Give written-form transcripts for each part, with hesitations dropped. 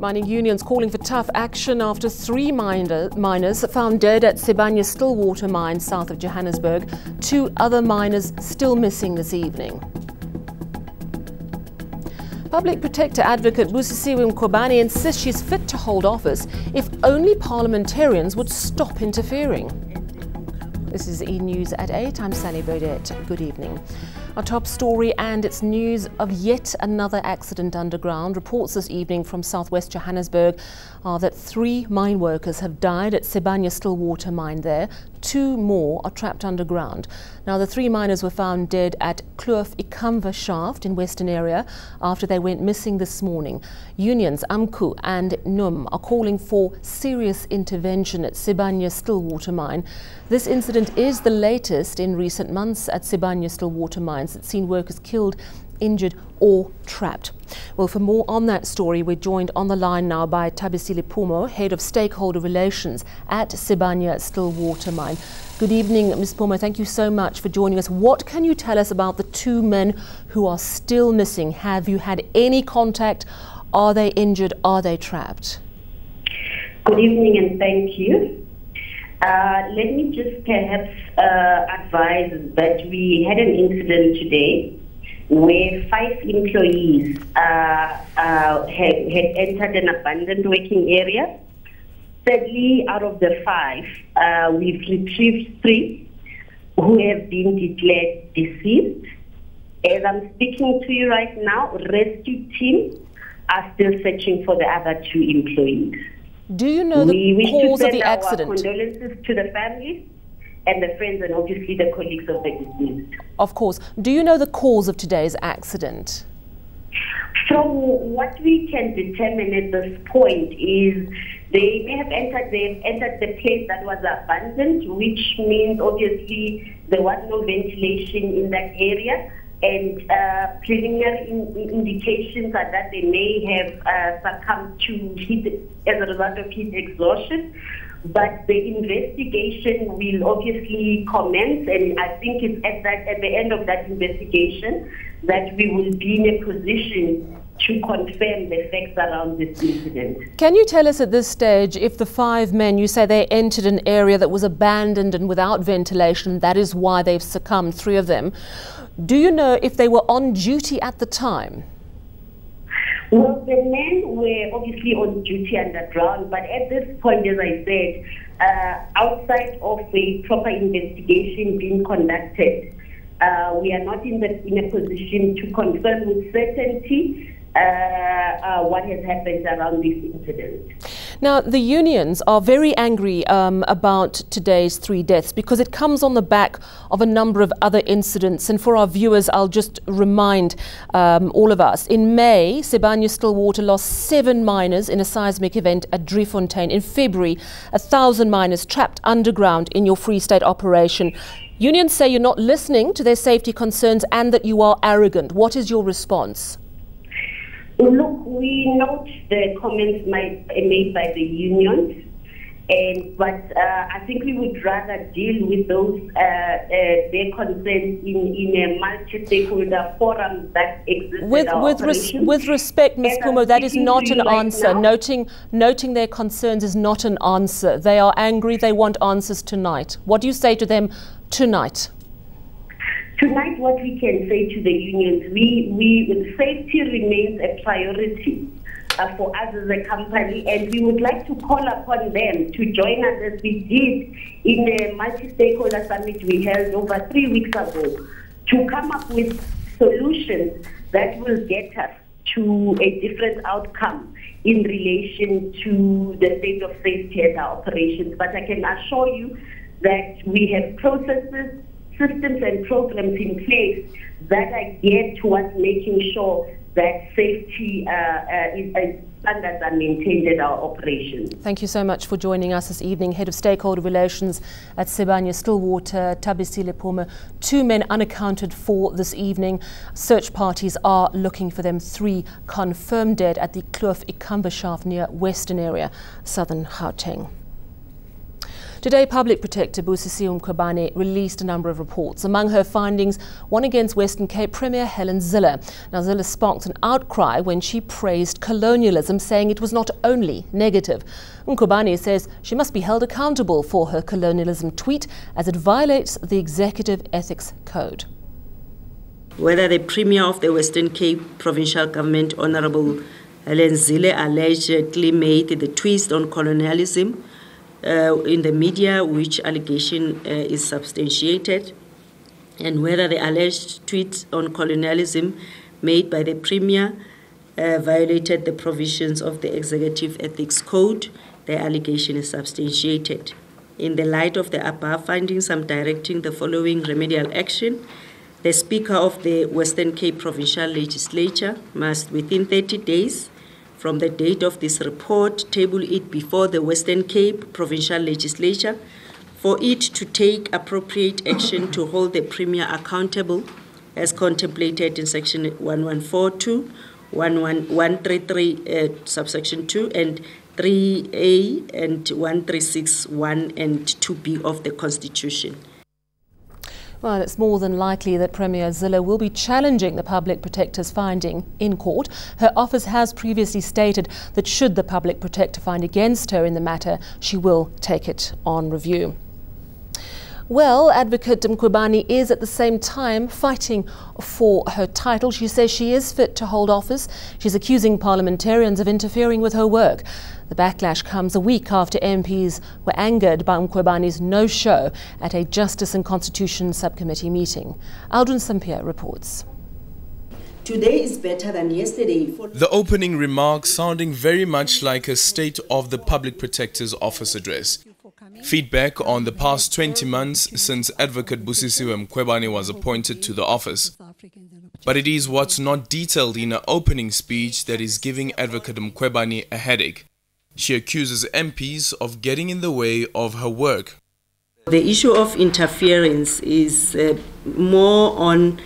Mining unions calling for tough action after three miners found dead at Sibanye Stillwater Mine south of Johannesburg. 2 other miners still missing this evening. Public Protector Advocate Busisiwe Mkhwebane insists she's fit to hold office if only parliamentarians would stop interfering. This is eNews at 8. I'm Sally Burdett. Good evening. Our top story, and it's news of yet another accident underground. Reports this evening from southwest Johannesburg are that 3 mine workers have died at Sibanye Stillwater Mine there. 2 more are trapped underground. Now, the 3 miners were found dead at Kloof Ikamva shaft in Western area after they went missing this morning. Unions AMCU and NUM are calling for serious intervention at Sibanye Stillwater Mine. This incident is the latest in recent months at Sibanye Stillwater Mines. It's seen workers killed, injured or trapped. Well, for more on that story, we're joined on the line now by THIS Bulletin, Head of Stakeholder Relations at Sibanye Stillwater Mine. Good evening, Ms. Bulletin. Thank you so much for joining us. What can you tell us about the 2 men who are still missing? Have you had any contact? Are they injured? Are they trapped? Good evening and thank you. Let me just perhaps advise that we had an incident today where 5 employees had entered an abandoned working area. Sadly, out of the 5, we've retrieved 3 who have been declared deceased. As I'm speaking to you right now, rescue teams are still searching for the other 2 employees. Do you know the cause of the accident? We wish to send our condolences to the families and the friends and obviously the colleagues of the deceased. Of course. Do you know the cause of today's accident? From what we can determine at this point is they've entered the place that was abandoned, which means obviously there was no ventilation in that area. And preliminary indications are that they may have succumbed to heat as a result of heat exhaustion. But the investigation will obviously commence, and I think it's at the end of that investigation that we will be in a position to confirm the facts around this incident. Can you tell us at this stage if the 5 men, you say they entered an area that was abandoned and without ventilation, that is why they've succumbed, 3 of them. Do you know if they were on duty at the time? Well, the men were obviously on duty underground, but at this point, as I said, outside of a proper investigation being conducted, we are not in a position to confirm with certainty what has happened around this incident. Now, the unions are very angry about today's 3 deaths because it comes on the back of a number of other incidents. And for our viewers, I'll just remind all of us. In May, Sibanye Stillwater lost 7 miners in a seismic event at Driefontein. In February, 1,000 miners trapped underground in your Free State operation. Unions say you're not listening to their safety concerns and that you are arrogant. What is your response? Look, we note the comments made by the unions, but I think we would rather deal with those their concerns in a multi-stakeholder forum that exists. With respect, Ms. Pumo, that is not an answer. Noting their concerns is not an answer. They are angry. They want answers tonight. What do you say to them tonight? Tonight, what we can say to the unions, safety remains a priority for us as a company, and we would like to call upon them to join us as we did in a multi-stakeholder summit we held over 3 weeks ago, to come up with solutions that will get us to a different outcome in relation to the state of safety at our operations. But I can assure you that we have processes, systems and programs in place that are geared towards making sure that safety standards are maintained at our operations. Thank you so much for joining us this evening. Head of Stakeholder Relations at Sibanye Stillwater, THIS Bulletin. 2 men unaccounted for this evening. Search parties are looking for them. 3 confirmed dead at the Kloof Ikamva shaft near Western area, southern Gauteng. Today, Public Protector Busisiwe Mkhwebane released a number of reports. Among her findings, one against Western Cape Premier Helen Zille. Now, Zille sparked an outcry when she praised colonialism, saying it was not only negative. Mkhwebane says she must be held accountable for her colonialism tweet, as it violates the Executive Ethics Code. Whether the Premier of the Western Cape Provincial Government, Honourable Helen Zille, allegedly made the twist on colonialism in the media, which allegation is substantiated, and whether the alleged tweet on colonialism made by the Premier violated the provisions of the Executive Ethics Code, the allegation is substantiated. In the light of the above findings, I'm directing the following remedial action. The Speaker of the Western Cape Provincial Legislature must, within 30 days from the date of this report, table it before the Western Cape Provincial Legislature for it to take appropriate action to hold the Premier accountable as contemplated in Section 1142, 133, subsection 2, and 3A and 136, 1 and 2B of the Constitution. Well, it's more than likely that Premier Zille will be challenging the Public Protector's finding in court. Her office has previously stated that should the Public Protector find against her in the matter, she will take it on review. Well, Advocate Mkhwebane is at the same time fighting for her title. She says she is fit to hold office. She's accusing parliamentarians of interfering with her work. The backlash comes a week after MPs were angered by Mkhwebane's no-show at a Justice and Constitution Subcommittee meeting. Aldrin Sampier reports. Today is better than yesterday. The opening remarks sounding very much like a State of the Public Protector's Office address. Feedback on the past 20 months since Advocate Busisiwe Mkhwebane was appointed to the office. But it is what's not detailed in her opening speech that is giving Advocate Mkhwebane a headache. She accuses MPs of getting in the way of her work. The issue of interference is more on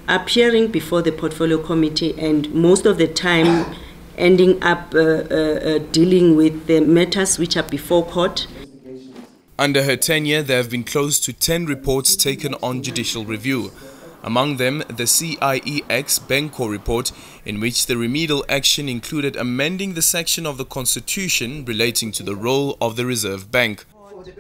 appearing before the Portfolio Committee and most of the time ending up dealing with the matters which are before court. Under her tenure, there have been close to 10 reports taken on judicial review. Among them, the CIEX Benko report, in which the remedial action included amending the section of the Constitution relating to the role of the Reserve Bank.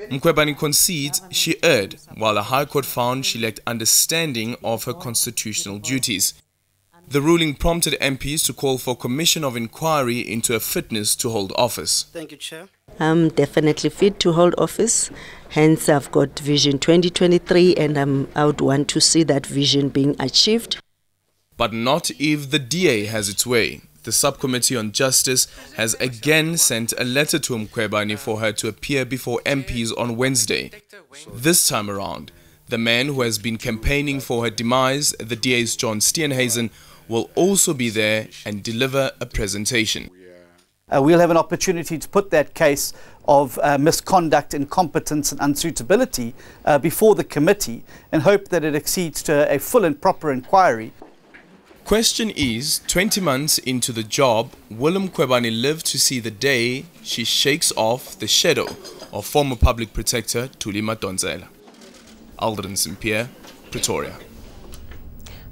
Mkhwebane concedes she erred, while the High Court found she lacked understanding of her constitutional duties. The ruling prompted MPs to call for a commission of inquiry into her fitness to hold office. Thank you, Chair. I'm definitely fit to hold office. Hence, I've got Vision 2023 and I would want to see that vision being achieved. But not if the DA has its way. The Subcommittee on Justice has again sent a letter to Mkhwebane for her to appear before MPs on Wednesday. This time around, the man who has been campaigning for her demise, the DA's John Steenhuisen, will also be there and deliver a presentation. We'll have an opportunity to put that case of misconduct, incompetence and unsuitability before the committee and hope that it accedes to a full and proper inquiry. Question is, 20 months into the job, will Mkhwebane live to see the day she shakes off the shadow of former Public Protector Thuli Madonsela? Aldrin Sampier, Pretoria.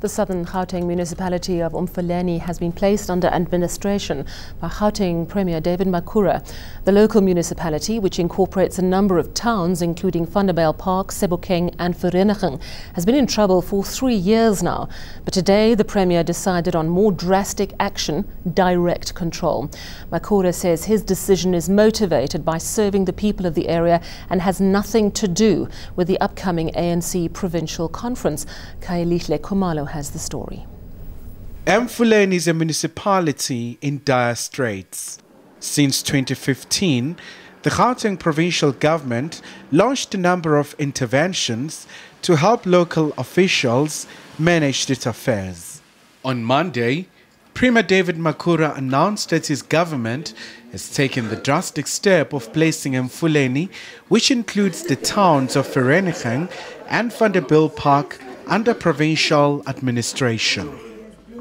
The southern Gauteng municipality of Umfuleni has been placed under administration by Gauteng Premier David Makhura. The local municipality, which incorporates a number of towns including Vanderbijl Park, Sebokeng and Vereniging, has been in trouble for 3 years now. But today the Premier decided on more drastic action, direct control. Makhura says his decision is motivated by serving the people of the area and has nothing to do with the upcoming ANC provincial conference. Kaelihle Khumalo has the story. Umfuleni is a municipality in dire straits. Since 2015, the Gauteng provincial government launched a number of interventions to help local officials manage its affairs. On Monday, Premier David Makhura announced that his government has taken the drastic step of placing Umfuleni, which includes the towns of Vereniging and Vanderbijl Park, under provincial administration.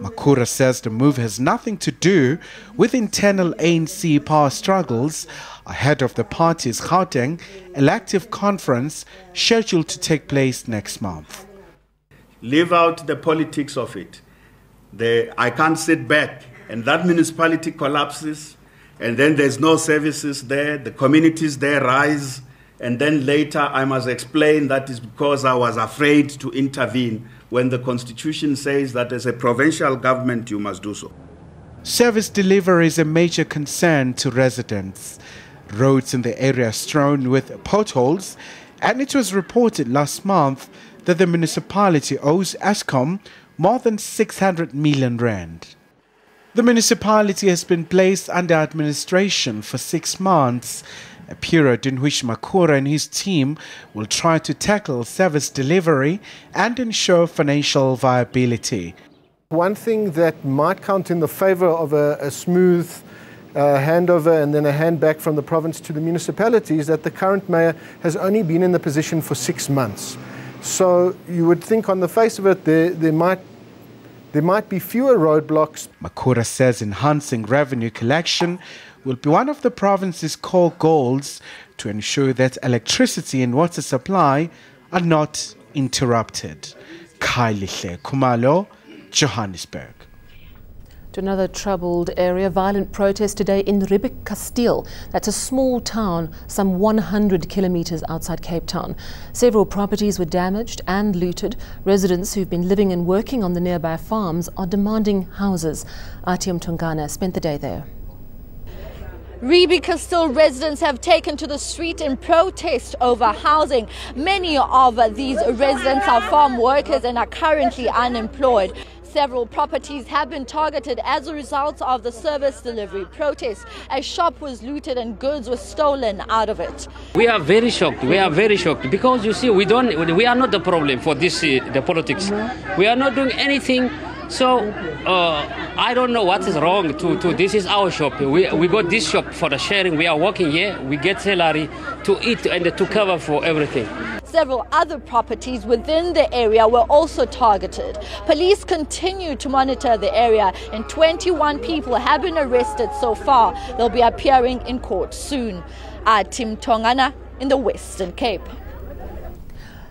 Makhura says the move has nothing to do with internal ANC power struggles ahead of the party's Gauteng elective conference scheduled to take place next month. Leave out the politics of it. I can't sit back and that municipality collapses and then there's no services there, the communities there rise, and then later I must explain that is because I was afraid to intervene when the Constitution says that as a provincial government you must do so. Service delivery is a major concern to residents. Roads in the area are strewn with potholes, and it was reported last month that the municipality owes Eskom more than 600 million rand. The municipality has been placed under administration for 6 months, a period in which Makhura and his team will try to tackle service delivery and ensure financial viability. One thing that might count in the favour of a smooth handover and then a hand back from the province to the municipality is that the current mayor has only been in the position for 6 months. So you would think on the face of it there might be fewer roadblocks. Makhura says enhancing revenue collection will be one of the province's core goals to ensure that electricity and water supply are not interrupted. Khalihle Khumalo, Johannesburg. To another troubled area, violent protest today in Riebeek Kasteel. That's a small town some 100 kilometers outside Cape Town. Several properties were damaged and looted. Residents who've been living and working on the nearby farms are demanding houses. Atium Tungana spent the day there. Riebeek Kasteel residents have taken to the street in protest over housing. Many of these residents are farm workers and are currently unemployed. Several properties have been targeted as a result of the service delivery protest. A shop was looted and goods were stolen out of it. We are very shocked. We are very shocked because you see, we are not the problem for this the politics. We are not doing anything. So I don't know what is wrong. This is our shop. We got this shop for the sharing. We are working here. We get salary to eat and to cover for everything. Several other properties within the area were also targeted. Police continue to monitor the area and 21 people have been arrested so far. They'll be appearing in court soon. Tim Tongana in the Western Cape.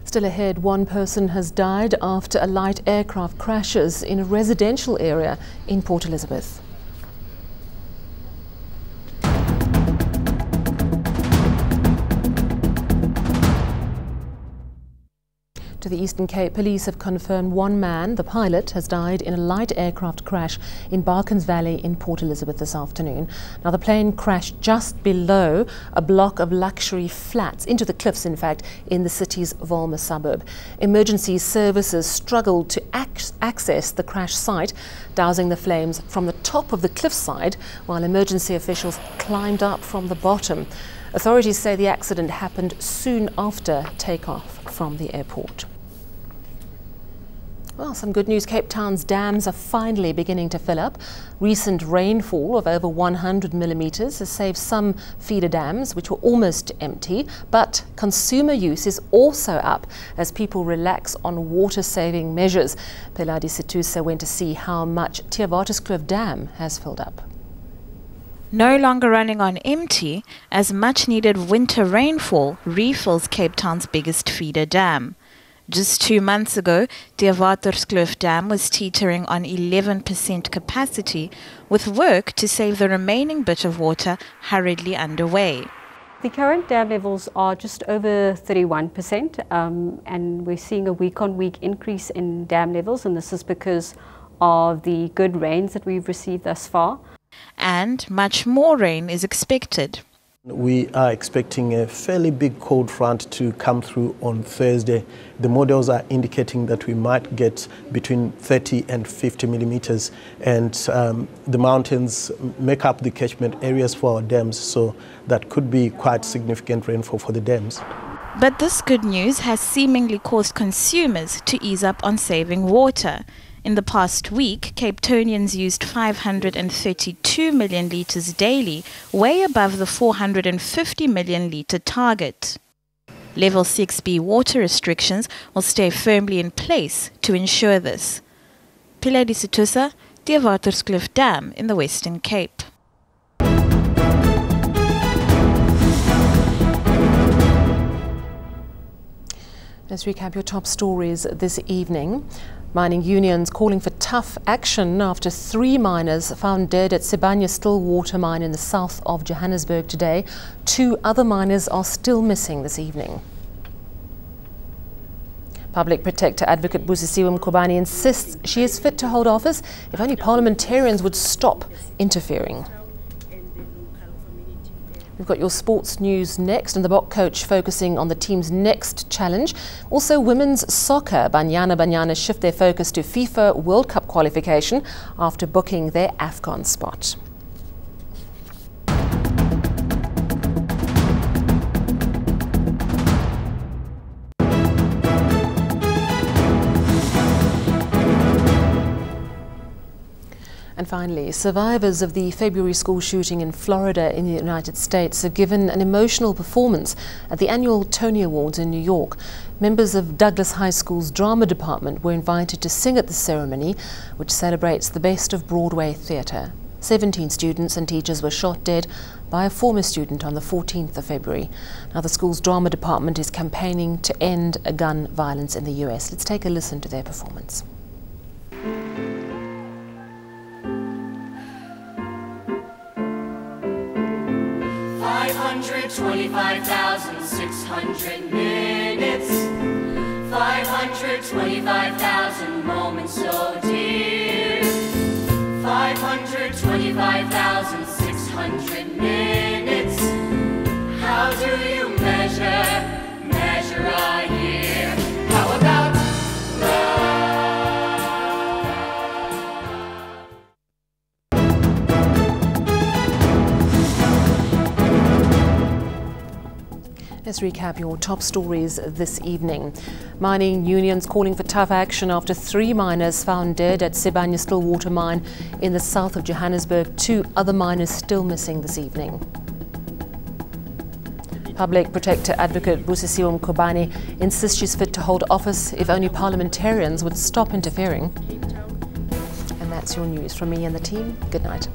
Still ahead, one person has died after a light aircraft crashes in a residential area in Port Elizabeth. To the Eastern Cape, police have confirmed one man, the pilot, has died in a light aircraft crash in Barkens Valley in Port Elizabeth this afternoon. Now, the plane crashed just below a block of luxury flats, into the cliffs, in fact, in the city's Volma suburb. Emergency services struggled to access the crash site, dousing the flames from the top of the cliffside, while emergency officials climbed up from the bottom. Authorities say the accident happened soon after takeoff from the airport. Well, some good news. Cape Town's dams are finally beginning to fill up. Recent rainfall of over 100 millimetres has saved some feeder dams, which were almost empty. But consumer use is also up as people relax on water-saving measures. Peladi Situsa went to see how much Theewaterskloof Dam has filled up. No longer running on empty, as much-needed winter rainfall refills Cape Town's biggest feeder dam. Just 2 months ago, Theewaterskloof Dam was teetering on 11% capacity, with work to save the remaining bit of water hurriedly underway. The current dam levels are just over 31%, and we're seeing a week-on-week increase in dam levels, and this is because of the good rains that we've received thus far. And much more rain is expected. We are expecting a fairly big cold front to come through on Thursday. The models are indicating that we might get between 30 and 50 millimeters, and the mountains make up the catchment areas for our dams, so that could be quite significant rainfall for the dams. But this good news has seemingly caused consumers to ease up on saving water. In the past week, Cape Townians used 532 million litres daily, way above the 450 million litre target. Level 6B water restrictions will stay firmly in place to ensure this. Piledi Situsa, THIS Dam in the Western Cape. Let's recap your top stories this evening. Mining unions calling for tough action after 3 miners found dead at Sibanye Stillwater Mine in the south of Johannesburg today. 2 other miners are still missing this evening. Public Protector Advocate Busisiwe Mkhwebane insists she is fit to hold office if only parliamentarians would stop interfering. We've got your sports news next, and the Bok coach focusing on the team's next challenge. Also, women's soccer, Banyana shift their focus to FIFA World Cup qualification after booking their AFCON spot. And finally, survivors of the February school shooting in Florida in the United States have given an emotional performance at the annual Tony Awards in New York. Members of Douglas High School's drama department were invited to sing at the ceremony, which celebrates the best of Broadway theatre. 17 students and teachers were shot dead by a former student on the 14th of February. Now, the school's drama department is campaigning to end gun violence in the US. Let's take a listen to their performance. 525,600 minutes, 525,000 moments so dear, 525,600 minutes. How do you measure a year? How about love? Let's recap your top stories this evening. Mining unions calling for tough action after 3 miners found dead at Sibanye Stillwater Mine in the south of Johannesburg. 2 other miners still missing this evening. Public Protector Advocate Busisiwe Mkhwebane insists she's fit to hold office if only parliamentarians would stop interfering. And that's your news from me and the team. Good night.